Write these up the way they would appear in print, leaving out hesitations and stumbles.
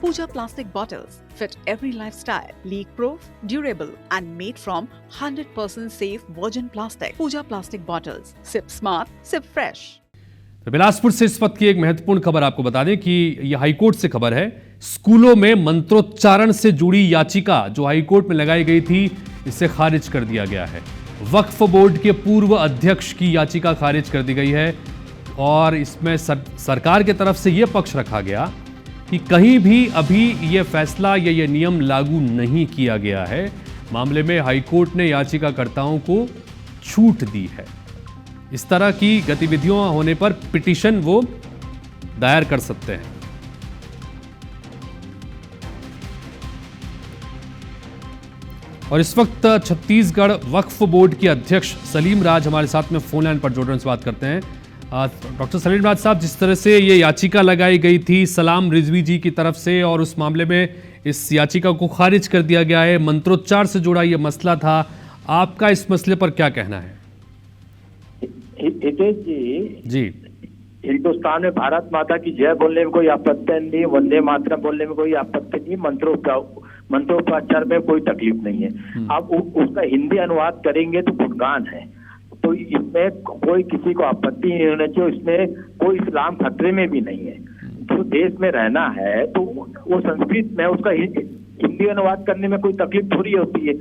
Pooja plastic bottles fit every lifestyle, leak-proof, durable and made from 100% safe virgin plastic. Pooja plastic bottles. Sip smart, sip fresh. तो बिलासपुर से इस वक्त की एक महत्वपूर्ण खबर आपको बता दें कि यह हाईकोर्ट से खबर है। स्कूलों में मंत्रोच्चारण से जुड़ी याचिका जो हाईकोर्ट में लगाई गई थी, इसे खारिज कर दिया गया है। वक्फ बोर्ड के पूर्व अध्यक्ष की याचिका खारिज कर दी गई है और इसमें सरकार की तरफ से यह पक्ष रखा गया कि कहीं भी अभी यह फैसला या यह नियम लागू नहीं किया गया है। मामले में हाईकोर्ट ने याचिकाकर्ताओं को छूट दी है। इस तरह की गतिविधियों होने पर पिटीशन वो दायर कर सकते हैं। और इस वक्त छत्तीसगढ़ वक्फ बोर्ड के अध्यक्ष सलीम राज हमारे साथ में फोन लाइन पर जोड़ने से बात करते हैं। डॉक्टर सलीम राज साहब, जिस तरह से ये याचिका लगाई गई थी सलाम रिजवी जी की तरफ से और उस मामले में इस याचिका को खारिज कर दिया गया है, मंत्रोच्चार से जुड़ा ये मसला था, आपका इस मसले पर क्या कहना है? हितेश जी, हिंदुस्तान में भारत माता की जय बोलने में कोई आपत्ति नहीं, वंदे मातरम बोलने में कोई आपत्ति नहीं, मंत्रोच्चार में कोई तकलीफ नहीं है। आप उसका हिंदी अनुवाद करेंगे तो गुणगान है, तो इसमें कोई किसी को आपत्ति नहीं होनी चाहिए। इसमें कोई इस्लाम खतरे में भी नहीं है। जो देश में रहना है तो वो संस्कृत में उसका हिंदी अनुवाद करने में कोई तकलीफ थोड़ी होती है।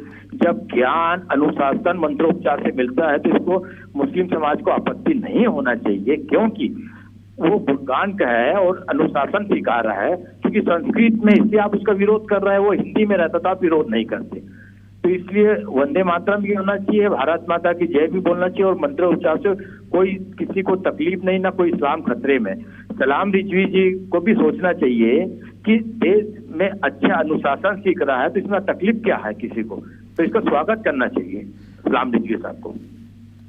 जब ज्ञान अनुशासन मंत्रोच्चार से मिलता है तो इसको मुस्लिम समाज को आपत्ति नहीं होना चाहिए, क्योंकि वो गुणगान का है और अनुशासन सिखा रहा है। क्योंकि संस्कृत में इसलिए आप उसका विरोध कर रहे हैं, वो हिंदी में रहता तो आप विरोध नहीं करते। तो इसलिए वंदे मातरम भी होना चाहिए, भारत माता की जय भी बोलना चाहिए और मंत्रोच्चार से कोई किसी को तकलीफ नहीं, ना कोई इस्लाम खतरे में। सलाम रिजवी जी को भी सोचना चाहिए कि देश में अच्छा अनुशासन सीख रहा है तो इसमें तकलीफ क्या है किसी को, तो इसका स्वागत करना चाहिए सलाम रिजवी साहब को।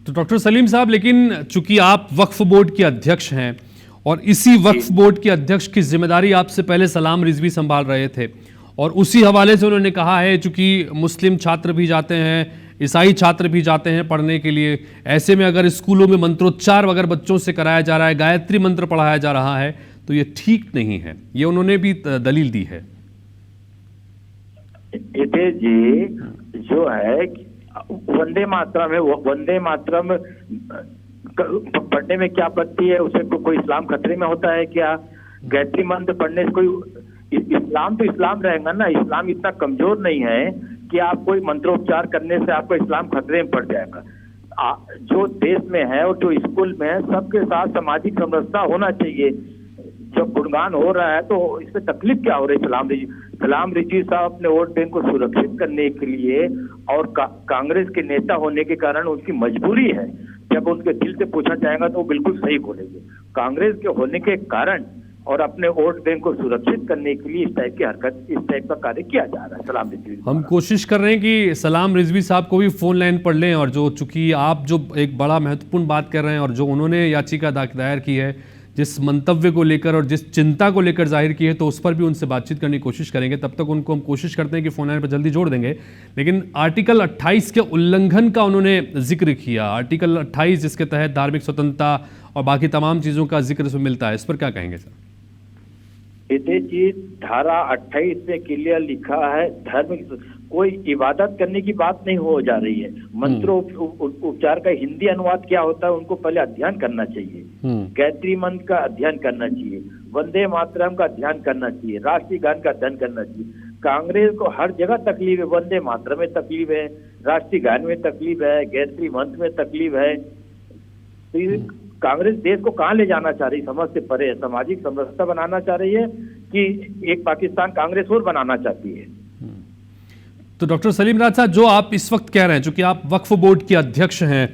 तो डॉक्टर सलीम साहब, लेकिन चूंकि आप वक्फ बोर्ड के अध्यक्ष हैं और इसी वक्फ बोर्ड के अध्यक्ष की जिम्मेदारी आपसे पहले सलाम रिजवी संभाल रहे थे और उसी हवाले से उन्होंने कहा है, चूंकि मुस्लिम छात्र भी जाते हैं, ईसाई छात्र भी जाते हैं पढ़ने के लिए, ऐसे में अगर स्कूलों में मंत्रोच्चार अगर बच्चों से कराया जा रहा है, गायत्री मंत्र पढ़ाया जा रहा है, तो ये ठीक नहीं है। ये उन्होंने भी दलील दी है। हितेश जी, जो है वंदे मातरम है, वंदे मातरम पढ़ने में क्या आपत्ति है? उसे कोई इस्लाम खतरे में होता है क्या? गायत्री मंत्र पढ़ने से कोई इस्लाम तो इस्लाम रहेगा ना। इस्लाम इतना कमजोर नहीं है कि आप कोई मंत्रोच्चार करने से आपको इस्लाम खतरे में पड़ जाएगा। जो देश में है और जो स्कूल में है, सबके साथ सामाजिक समरसता होना चाहिए। जब गुणगान हो रहा है तो इसमें तकलीफ क्या हो रही है? सलाम रिजवी साहब अपने वोट बैंक को सुरक्षित करने के लिए और कांग्रेस के नेता होने के कारण उनकी मजबूरी है। जब उनके दिल से पूछा जाएगा तो वो बिल्कुल सही बोलेंगे। कांग्रेस के होने के कारण और अपने वोट बैंक को सुरक्षित करने के लिए इस टाइप की हरकत, इस टाइप का कार्य किया जा रहा है। सलाम रिजवी, हम कोशिश कर रहे हैं कि सलाम रिजवी साहब को भी फोन लाइन पर लें और जो चूंकि आप जो एक बड़ा महत्वपूर्ण बात कर रहे हैं और जो उन्होंने याचिका दायर की है, जिस मंतव्य को लेकर और जिस चिंता को लेकर जाहिर की है, तो उस पर भी उनसे बातचीत करने की कोशिश करेंगे। तब तक उनको हम कोशिश करते हैं कि फोन लाइन पर जल्दी जोड़ देंगे। लेकिन आर्टिकल 28 के उल्लंघन का उन्होंने जिक्र किया। आर्टिकल 28 जिसके तहत धार्मिक स्वतंत्रता और बाकी तमाम चीज़ों का जिक्र इसमें मिलता है, इस पर क्या कहेंगे सर? हितेश जी, धारा 28 में क्लियर लिखा है, धर्म कोई इबादत करने की बात नहीं हो जा रही है। मंत्रोच्चार का हिंदी अनुवाद क्या होता है उनको पहले अध्ययन करना चाहिए। गायत्री मंत्र का अध्ययन करना चाहिए, वंदे मातरम का अध्ययन करना चाहिए, राष्ट्रीय गान का अध्ययन करना चाहिए। कांग्रेस को हर जगह तकलीफ है, वंदे मातरम में तकलीफ है, राष्ट्रीय गान में तकलीफ है, गायत्री मंत्र में तकलीफ है। तो कांग्रेस देश को कहां ले जाना चाह रही, समझ से परे है। सामाजिक समरसता बनाना चाह रही है कि एक पाकिस्तान कांग्रेस और बनाना चाहती है? तो डॉक्टर सलीम राज साहब, जो आप इस वक्त कह रहे हैं, चूंकि आप वक्फ बोर्ड के अध्यक्ष हैं,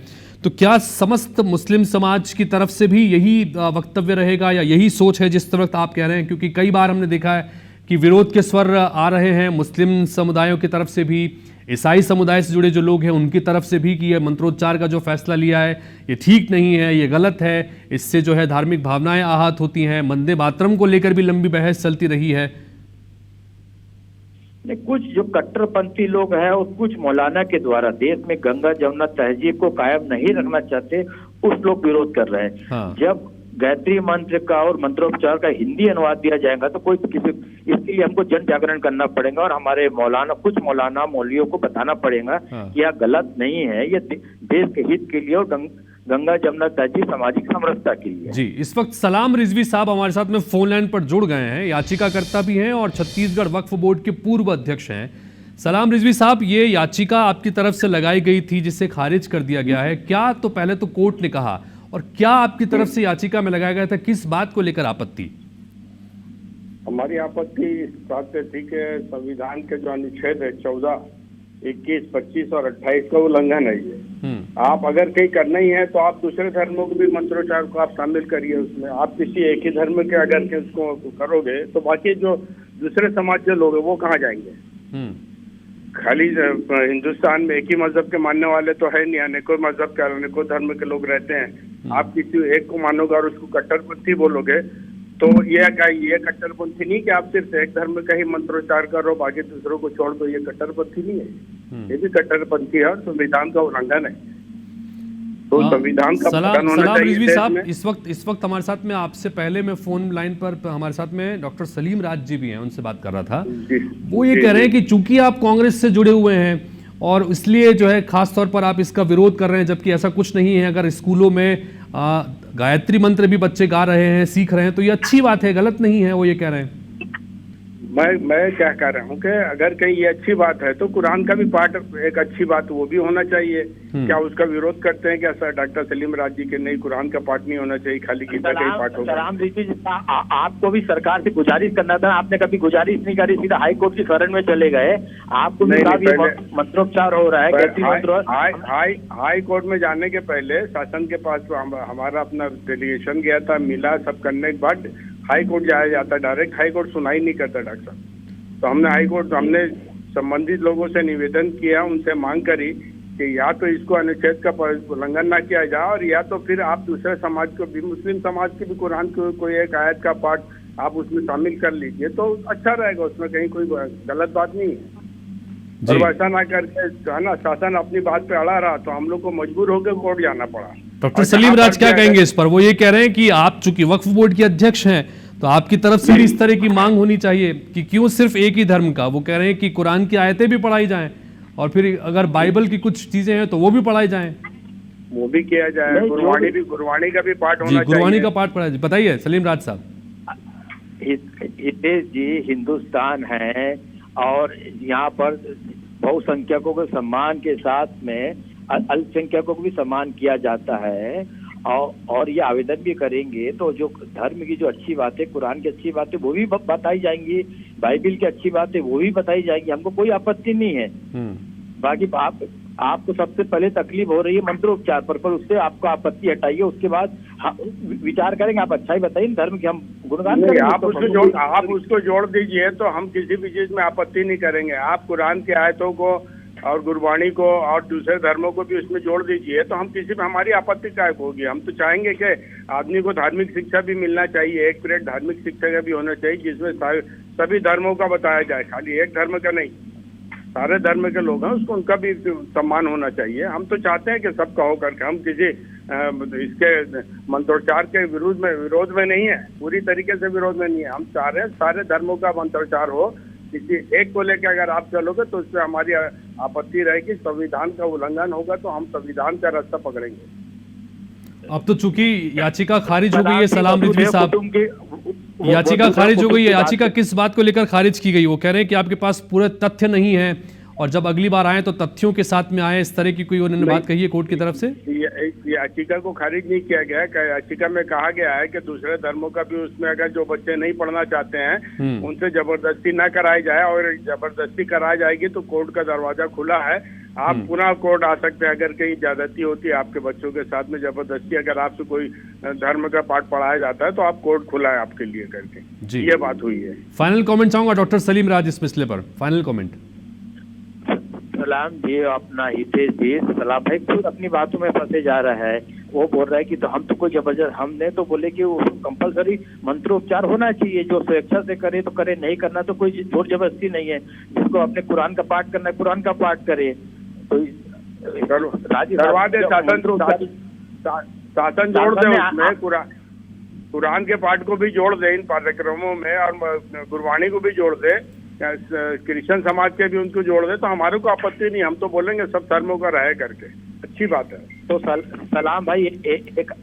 तो क्या समस्त मुस्लिम समाज की तरफ से भी यही वक्तव्य रहेगा या यही सोच है जिस वक्त आप कह रहे हैं? क्योंकि कई बार हमने देखा है कि विरोध के स्वर आ रहे हैं मुस्लिम समुदायों की तरफ से भी, ईसाई समुदाय से जुड़े जो लोग हैं उनकी तरफ से भी, कि ये मंत्रोच्चार का जो फैसला लिया है ये ठीक नहीं है, ये गलत है, इससे जो है धार्मिक भावनाएं आहत होती हैं। वंदे मातरम को लेकर भी लंबी बहस चलती रही है। कुछ जो कट्टरपंथी लोग हैं और कुछ मौलाना के द्वारा देश में गंगा जमुना तहजीब को कायम नहीं रखना चाहते, उस लोग विरोध कर रहे हैं। जब गायत्री मंत्र का और मंत्रोपचार का हिंदी अनुवाद दिया जाएगा तो कोई किसी, इसके लिए हमको जन जागरण करना पड़ेगा और हमारे कुछ मौलाना मौलवियों को बताना पड़ेगा कि यह गलत नहीं है, ये देश के हित के लिए और गंगा जमुना तहजीब सामाजिक समरसता के लिए। जी, इस वक्त सलाम रिजवी साहब हमारे साथ में फोन लाइन पर जुड़ गए हैं, याचिकाकर्ता भी हैं और छत्तीसगढ़ वक्फ बोर्ड के पूर्व अध्यक्ष हैं। सलाम रिजवी साहब, ये याचिका आपकी तरफ से लगाई गई थी जिसे खारिज कर दिया गया है, क्या तो पहले तो कोर्ट ने कहा, और क्या आपकी तरफ से याचिका में लगाया गया था, किस बात को लेकर आपत्ति? हमारी आपत्ति इस बात पे थी कि संविधान के जो अनुच्छेद है 14, 21, 25 और 28 का उल्लंघन है ये। आप अगर कहीं करना ही है तो आप दूसरे धर्मों को भी मंत्रोच्चार को आप शामिल करिए उसमें। आप किसी एक ही धर्म के अगर के उसको करोगे तो बाकी जो दूसरे समाज के लोग हैं वो कहाँ जाएंगे? खाली हिंदुस्तान में एक ही मजहब के मानने वाले तो है नहीं, अनेकों मजहब के अनेकों धर्म के लोग रहते हैं। आप किसी एक को मानोगे और उसको कट्टरपंथी बोलोगे तो ये कट्टरपंथी नहीं कि आप सिर्फ एक धर्म का ही मंत्रोच्चार करो बाकी दूसरों को छोड़ दो, ये कट्टरपंथी नहीं है, ये भी कट्टरपंथी है और संविधान का उल्लंघन है। तो संविधान का पालन होना सलाम चाहिए। रिजवी साहब, इस वक्त हमारे साथ में, आपसे पहले मैं फोन लाइन पर हमारे साथ में डॉक्टर सलीम राज जी भी हैं, उनसे बात कर रहा था। वो ये कह रहे हैं कि चूंकि आप कांग्रेस से जुड़े हुए हैं और इसलिए जो है खास तौर पर आप इसका विरोध कर रहे हैं, जबकि ऐसा कुछ नहीं है। अगर स्कूलों में गायत्री मंत्र भी बच्चे गा रहे हैं, सीख रहे हैं, तो ये अच्छी बात है, गलत नहीं है, वो ये कह रहे हैं। मैं क्या कह रहा हूँ कि अगर कहीं ये अच्छी बात है तो कुरान का भी पाठ एक अच्छी बात वो भी होना चाहिए। क्या उसका विरोध करते हैं क्या सर डॉक्टर सलीम राज जी के? नहीं, कुरान का पाठ नहीं होना चाहिए, खाली गीता का ही पाठ होगा। राम जी, आपको भी सरकार से गुजारिश करना था, आपने कभी गुजारिश नहीं करी, सीधा हाई कोर्ट की शरण में चले गए। आपको मंत्रोपचार हो रहा है, हाई कोर्ट में जाने के पहले शासन के पास हमारा अपना डेलीगेशन गया था, मिला, सब करने के बाद हाई कोर्ट जाया जाता है डायरेक्ट। हाई कोर्ट सुनाई नहीं करता डॉक्टर साहब। तो हमने संबंधित लोगों से निवेदन किया, उनसे मांग करी कि या तो इसको अनुच्छेद का उल्लंघन ना किया जाए और या तो फिर आप दूसरे समाज को भी, मुस्लिम समाज के भी कुरान को कोई एक आयत का पाठ आप उसमें शामिल कर लीजिए तो अच्छा रहेगा, उसमें कहीं कोई गलत बात नहीं है। और वैसा ना करके ना शासन अपनी बात पे अड़ा रहा तो हम लोग को मजबूर होकर कोर्ट जाना पड़ा। डॉक्टर सलीम राज क्या कहेंगे इस पर? वो ये कह रहे हैं कि आप चूंकि वक्फ बोर्ड के अध्यक्ष हैं तो आपकी तरफ से भी इस तरह की मांग होनी चाहिए कि क्यों सिर्फ एक ही धर्म का। वो कह रहे हैं कि कुरान की आयतें भी पढ़ाई जाएं और फिर अगर बाइबल की कुछ चीजें हैं तो वो भी पढ़ाई जाएं, वो भी किया जाए। गुरबाणी का भी पाठ होना चाहिए। गुरबाणी का पाठ पढ़ा। बताइए सलीम राज साहब। हितेश जी, हिंदुस्तान है और यहाँ पर बहुसंख्यकों के सम्मान के साथ में अल्पसंख्यकों को भी सम्मान किया जाता है और ये आवेदन भी करेंगे तो जो धर्म की जो अच्छी बातें, कुरान की अच्छी बातें वो भी बताई जाएंगी, बाइबिल की अच्छी बातें वो भी बताई जाएंगी, हमको कोई आपत्ति नहीं है। बाकी आपको सबसे पहले तकलीफ हो रही है मंत्रोपचार पर उससे आपको आपत्ति हटाइए, उसके बाद विचार करेंगे। आप अच्छा ही बताइए, धर्म की हम गुणगान करेंगे। आप उसको जोड़ दीजिए तो हम किसी भी चीज में आपत्ति नहीं करेंगे। आप कुरान की आयतों को और गुरबाणी को और दूसरे धर्मों को भी उसमें जोड़ दीजिए तो हम किसी में हमारी आपत्ति क्या होगी। हम तो चाहेंगे कि आदमी को धार्मिक शिक्षा भी मिलना चाहिए, एक पीरियड धार्मिक शिक्षा का भी होना चाहिए जिसमें सभी धर्मों का बताया जाए, खाली एक धर्म का नहीं। सारे धर्म के लोग हैं उसको उनका भी सम्मान होना चाहिए। हम तो चाहते हैं कि सबका हो करके, हम किसी इसके मंत्रोच्चार के विरोध में नहीं है, पूरी तरीके से विरोध में नहीं है। हम चाह रहे हैं सारे धर्मों का मंत्रोच्चार हो, किसी एक को लेकर अगर आप चलोगे तो उसमें हमारी आपत्ति रहेगी। संविधान का उल्लंघन होगा तो हम संविधान का रास्ता पकड़ेंगे। अब तो चूंकि याचिका खारिज हो गई है सलाम रिजवी साहब, याचिका खारिज हो गई है। याचिका किस बात को लेकर खारिज की गई? वो कह रहे हैं कि आपके पास पूरे तथ्य नहीं है और जब अगली बार आए तो तथ्यों के साथ में आए, इस तरह की कोई उन्होंने बात कही है कोर्ट की तरफ से? याचिका को खारिज नहीं किया गया है। याचिका में कहा गया है कि दूसरे धर्मों का भी उसमें अगर जो बच्चे नहीं पढ़ना चाहते हैं उनसे जबरदस्ती न कराई जाए, और जबरदस्ती कराई जाएगी तो कोर्ट का दरवाजा खुला है। आप पुनः कोर्ट आ सकते हैं अगर कहीं ज्यादती होती है आपके बच्चों के साथ में, जबरदस्ती अगर आपसे कोई धर्म का पाठ पढ़ाया जाता है तो आप कोर्ट खुला है आपके लिए करके। ये बात हुई है। फाइनल कमेंट चाहूंगा डॉक्टर सलीम राज इस मसले पर, फाइनल कमेंट। सलाम जी, अपना हितेश जी, सलाम भाई खुद अपनी बातों में फंसे जा रहा है। वो बोल रहा है कि तो हम तो कोई जबरदस्त, हमने तो बोले कि वो कंपलसरी मंत्रोपचार होना चाहिए, जो स्वेच्छा से करे तो करे, नहीं करना तो कोई जोर जबरदस्ती नहीं है। जिसको अपने कुरान का पाठ करना है कुरान का पाठ करे। तो शासन जोड़ दे उसमें कुरान। कुरान के पाठ को भी जोड़ दे इन पाठ्यक्रमों में और गुरबाणी को भी जोड़ दे, क्रिश्चियन समाज के भी उनको जोड़ दे, तो हमारे को आपत्ति नहीं, हम तो बोलेंगे सब धर्मों का रहे करके, अच्छी बात है। तो सलाम भाई,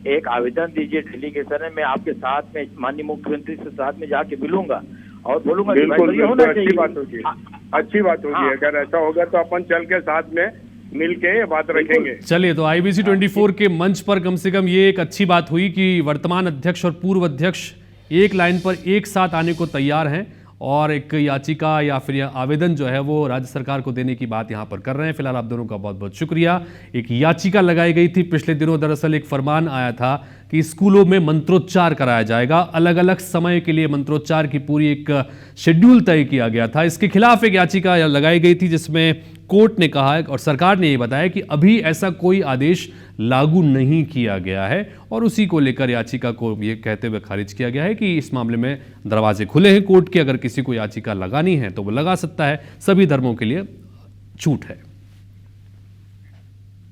एक आवेदन दीजिए डेलीगेशन में, मैं आपके साथ में माननीय मुख्यमंत्री से साथ में जाके मिलूंगा और बोलूंगा कि भाई ये होना चाहिए। अच्छी बात होगी, अच्छी बात होगी। अगर ऐसा होगा तो अपन चल के साथ में मिलके ये बात रखेंगे। चलिए, तो IBC 24 के मंच पर कम से कम ये एक अच्छी बात हुई कि वर्तमान अध्यक्ष और पूर्व अध्यक्ष एक लाइन पर एक साथ आने को तैयार हैं और एक याचिका या फिर आवेदन जो है वो राज्य सरकार को देने की बात यहाँ पर कर रहे हैं। फिलहाल आप दोनों का बहुत बहुत शुक्रिया। एक याचिका लगाई गई थी पिछले दिनों, दरअसल एक फरमान आया था कि स्कूलों में मंत्रोच्चार कराया जाएगा, अलग अलग समय के लिए मंत्रोच्चार की पूरी एक शेड्यूल तय किया गया था। इसके खिलाफ एक याचिका लगाई गई थी जिसमें कोर्ट ने कहा है और सरकार ने ये बताया कि अभी ऐसा कोई आदेश लागू नहीं किया गया है और उसी को लेकर याचिका को ये कहते हुए खारिज किया गया है कि इस मामले में दरवाजे खुले हैं कोर्ट के, अगर किसी को याचिका लगानी है तो वो लगा सकता है, सभी धर्मों के लिए छूट है।